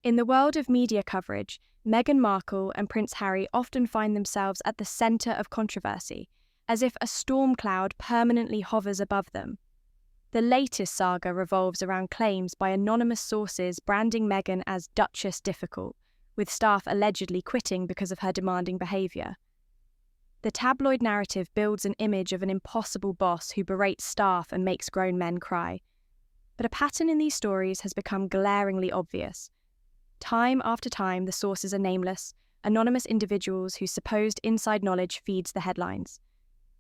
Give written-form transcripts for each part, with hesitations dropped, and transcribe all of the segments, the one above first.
In the world of media coverage, Meghan Markle and Prince Harry often find themselves at the centre of controversy, as if a storm cloud permanently hovers above them. The latest saga revolves around claims by anonymous sources branding Meghan as Duchess difficult, with staff allegedly quitting because of her demanding behaviour. The tabloid narrative builds an image of an impossible boss who berates staff and makes grown men cry. But a pattern in these stories has become glaringly obvious. Time after time, the sources are nameless, anonymous individuals whose supposed inside knowledge feeds the headlines.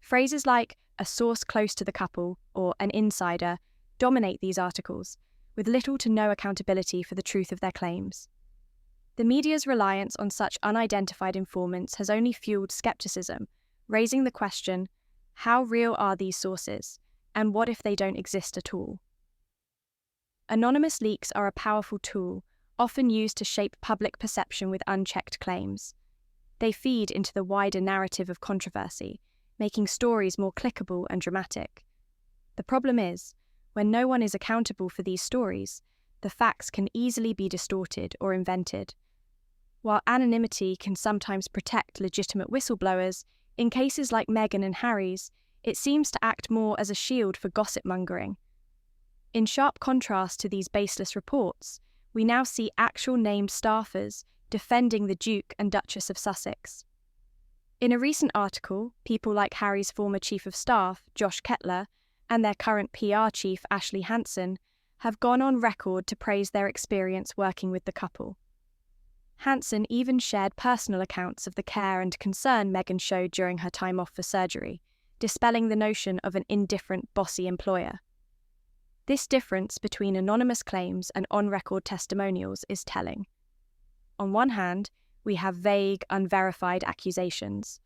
Phrases like "a source close to the couple" or "an insider" dominate these articles, with little to no accountability for the truth of their claims. The media's reliance on such unidentified informants has only fueled skepticism, raising the question, how real are these sources, and what if they don't exist at all? Anonymous leaks are a powerful tool, often used to shape public perception with unchecked claims. They feed into the wider narrative of controversy, making stories more clickable and dramatic. The problem is, when no one is accountable for these stories, the facts can easily be distorted or invented. While anonymity can sometimes protect legitimate whistleblowers, in cases like Meghan and Harry's, it seems to act more as a shield for gossip-mongering. In sharp contrast to these baseless reports, we now see actual named staffers defending the Duke and Duchess of Sussex. In a recent article, people like Harry's former Chief of Staff, Josh Kettler, and their current PR chief, Ashley Hansen, have gone on record to praise their experience working with the couple. Hansen even shared personal accounts of the care and concern Meghan showed during her time off for surgery, dispelling the notion of an indifferent, bossy employer. This difference between anonymous claims and on-record testimonials is telling. On one hand, we have vague, unverified accusations.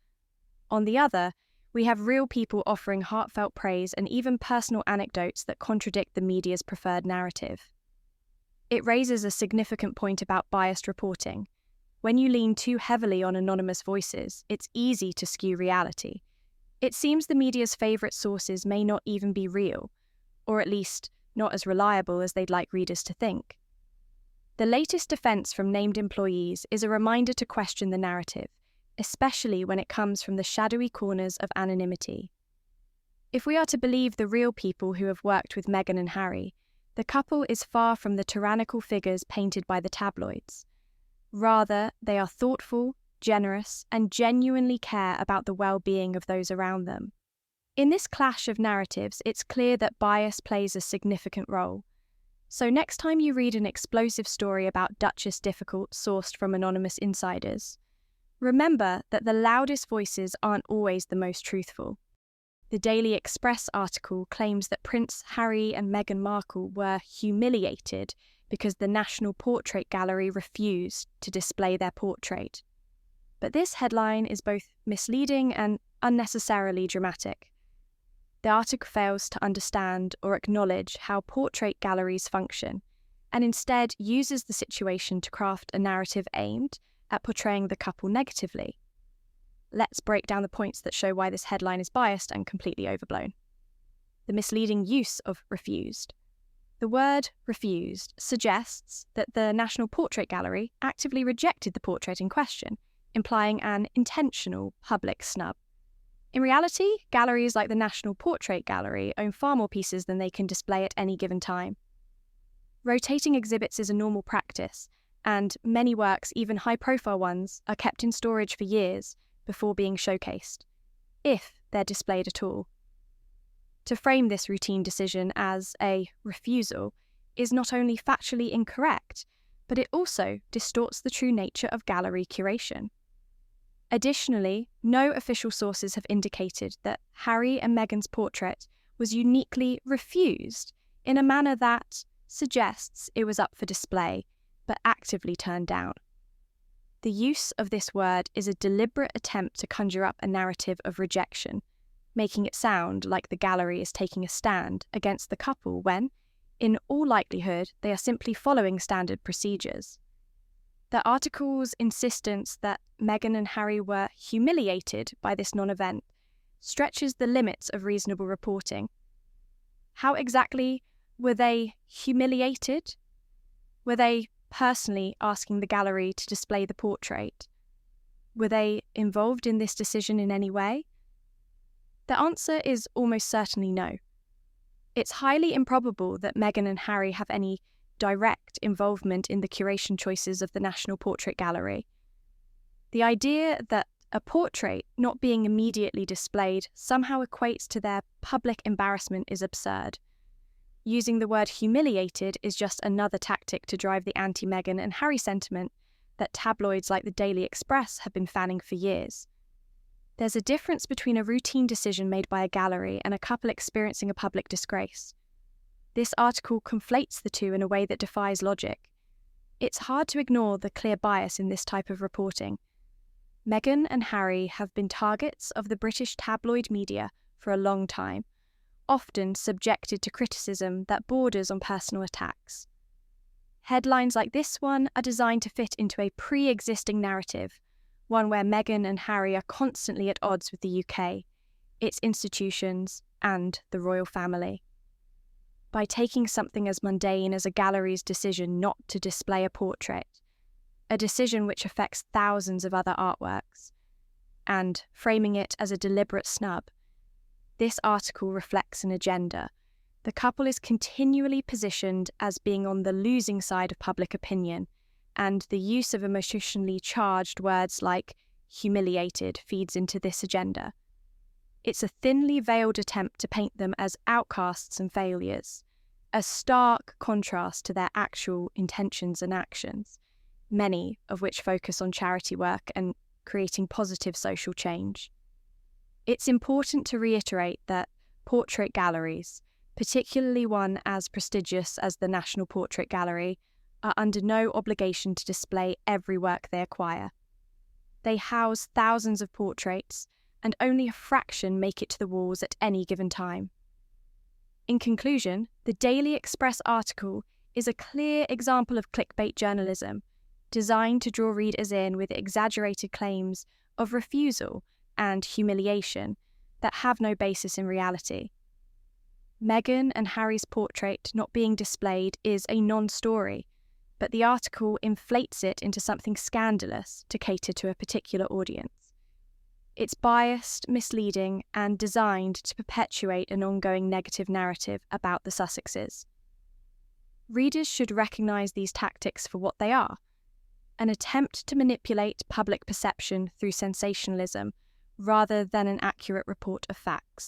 On the other, we have real people offering heartfelt praise and even personal anecdotes that contradict the media's preferred narrative. It raises a significant point about biased reporting. When you lean too heavily on anonymous voices, it's easy to skew reality. It seems the media's favourite sources may not even be real, or at least not as reliable as they'd like readers to think. The latest defence from named employees is a reminder to question the narrative, especially when it comes from the shadowy corners of anonymity. If we are to believe the real people who have worked with Meghan and Harry, the couple is far from the tyrannical figures painted by the tabloids. Rather, they are thoughtful, generous, and genuinely care about the well-being of those around them. In this clash of narratives, it's clear that bias plays a significant role. So next time you read an explosive story about Duchess difficult sourced from anonymous insiders, remember that the loudest voices aren't always the most truthful. The Daily Express article claims that Prince Harry and Meghan Markle were humiliated because the National Portrait Gallery refused to display their portrait. But this headline is both misleading and unnecessarily dramatic. The article fails to understand or acknowledge how portrait galleries function, and instead uses the situation to craft a narrative aimed at portraying the couple negatively. Let's break down the points that show why this headline is biased and completely overblown. The misleading use of refused. The word refused suggests that the National Portrait Gallery actively rejected the portrait in question, implying an intentional public snub. In reality, galleries like the National Portrait Gallery own far more pieces than they can display at any given time. Rotating exhibits is a normal practice, and many works, even high-profile ones, are kept in storage for years before being showcased, if they're displayed at all. To frame this routine decision as a refusal is not only factually incorrect, but it also distorts the true nature of gallery curation. Additionally, no official sources have indicated that Harry and Meghan's portrait was uniquely refused in a manner that suggests it was up for display, but actively turned down. The use of this word is a deliberate attempt to conjure up a narrative of rejection, making it sound like the gallery is taking a stand against the couple when, in all likelihood, they are simply following standard procedures. The article's insistence that Meghan and Harry were humiliated by this non-event stretches the limits of reasonable reporting. How exactly were they humiliated? Were they personally asking the gallery to display the portrait? Were they involved in this decision in any way? The answer is almost certainly no. It's highly improbable that Meghan and Harry have any direct involvement in the curation choices of the National Portrait Gallery. The idea that a portrait not being immediately displayed somehow equates to their public embarrassment is absurd. Using the word humiliated is just another tactic to drive the anti-Meghan and Harry sentiment that tabloids like the Daily Express have been fanning for years. There's a difference between a routine decision made by a gallery and a couple experiencing a public disgrace. This article conflates the two in a way that defies logic. It's hard to ignore the clear bias in this type of reporting. Meghan and Harry have been targets of the British tabloid media for a long time, often subjected to criticism that borders on personal attacks. Headlines like this one are designed to fit into a pre-existing narrative, one where Meghan and Harry are constantly at odds with the UK, its institutions, and the royal family. By taking something as mundane as a gallery's decision not to display a portrait, a decision which affects thousands of other artworks, and framing it as a deliberate snub, this article reflects an agenda. The couple is continually positioned as being on the losing side of public opinion, and the use of emotionally charged words like humiliated feeds into this agenda. It's a thinly veiled attempt to paint them as outcasts and failures, a stark contrast to their actual intentions and actions, many of which focus on charity work and creating positive social change. It's important to reiterate that portrait galleries, particularly one as prestigious as the National Portrait Gallery, are under no obligation to display every work they acquire. They house thousands of portraits, and only a fraction make it to the walls at any given time. In conclusion, the Daily Express article is a clear example of clickbait journalism, designed to draw readers in with exaggerated claims of refusal and humiliation that have no basis in reality. Meghan and Harry's portrait not being displayed is a non-story, but the article inflates it into something scandalous to cater to a particular audience. It's biased, misleading, and designed to perpetuate an ongoing negative narrative about the Sussexes. Readers should recognise these tactics for what they are: an attempt to manipulate public perception through sensationalism rather than an accurate report of facts.